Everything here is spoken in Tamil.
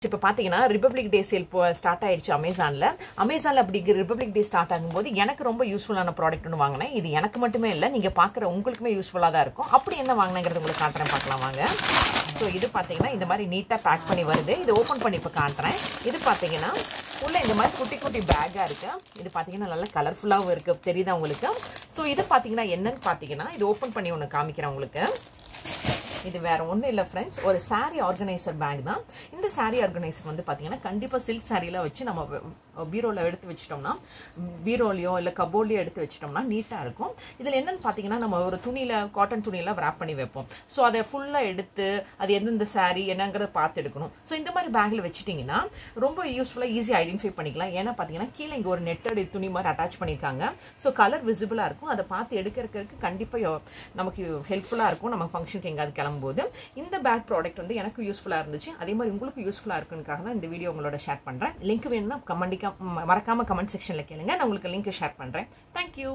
இப்போ பார்த்தீங்கன்னா ரிபப்ளிக் டே சேல் ஸ்டார்ட் ஆயிடுச்சு அமேசானில் அப்படி ரிபப்ளிக் டே ஸ்டார்ட் ஆகும்போது எனக்கு ரொம்ப யூஸ்ஃபுல்லான ப்ராடக்ட் ஒன்று வாங்கினேன். இது எனக்கு மட்டுமே இல்லை, நீங்கள் பார்க்குற உங்களுக்குமே யூஸ்ஃபுல்லாக தான் இருக்கும். அப்படி என்ன வாங்கினேங்கிறது உங்களுக்கு காட்டுறேன், பார்க்கலாம் வாங்க. ஸோ இது பார்த்தீங்கன்னா இந்த மாதிரி நீட்டாக பேக் பண்ணி வருது. இது ஓப்பன் பண்ணி இப்போ காட்டுறேன். இது பார்த்தீங்கன்னா உள்ள இந்த மாதிரி குட்டி குட்டி பேக்காக இருக்குது. இது பார்த்தீங்கன்னா நல்லா கலர்ஃபுல்லாகவும் இருக்குது, தெரியுதா உங்களுக்கு? ஸோ இது பார்த்தீங்கன்னா என்னன்னு பார்த்தீங்கன்னா இது ஓப்பன் பண்ணி ஒன்று காமிக்கிறேன் உங்களுக்கு. இது வேறு ஒன்றும் இல்லை ஃப்ரெண்ட்ஸ், ஒரு சாரீ ஆர்கனைசர் பேக் தான். இந்த சாரீ ஆர்கனைசர் வந்து பார்த்தீங்கன்னா கண்டிப்பாக சில்க் சாரியில் வச்சு நம்ம பீரோவில் எடுத்து வச்சிட்டோம்னா, பீரோலையோ இல்லை கபோர்ட்லையோ எடுத்து வச்சிட்டோம்னா நீட்டாக இருக்கும். இதில் என்னென்னு பார்த்தீங்கன்னா நம்ம ஒரு துணியில், காட்டன் துணியில் ரேப் பண்ணி வைப்போம். ஸோ அதை ஃபுல்லாக எடுத்து அது எந்தெந்த சாரீ என்னங்கிறத பார்த்து எடுக்கணும். ஸோ இந்த மாதிரி பேக்கில் வச்சுட்டிங்கன்னா ரொம்ப யூஸ்ஃபுல்லாக ஈஸியாக ஐடென்டிஃபை பண்ணிக்கலாம். ஏன்னா பார்த்தீங்கன்னா கீழே இங்கே ஒரு நெட்டட் துணி மாதிரி அட்டாச் பண்ணியிருக்காங்க. ஸோ கலர் விசிபிளாக இருக்கும். அதை பார்த்து எடுக்கிறதுக்கு கண்டிப்பாக நமக்கு ஹெல்ப்ஃபுல்லாக இருக்கும். நம்ம ஃபங்க்ஷனுக்கு எங்கேயாவது கிளம்பும்போது இந்த பேக் ப்ராடக்ட் வந்து எனக்கு யூஸ்ஃபுல்லாக இருந்துச்சு. அதே மாதிரி உங்களுக்கு யூஸ்ஃபுல்லாக இருக்குன்றதுக்காக தான் இந்த வீடியோ உங்களோட ஷேர் பண்ணுறேன். லிங்க் வேணும்னா மறக்காம கமெண்ட் செக்ஷனில் கேளுங்க, நான் உங்களுக்கு லிங்க் ஷேர் பண்ணுறேன். தேங்க்யூ.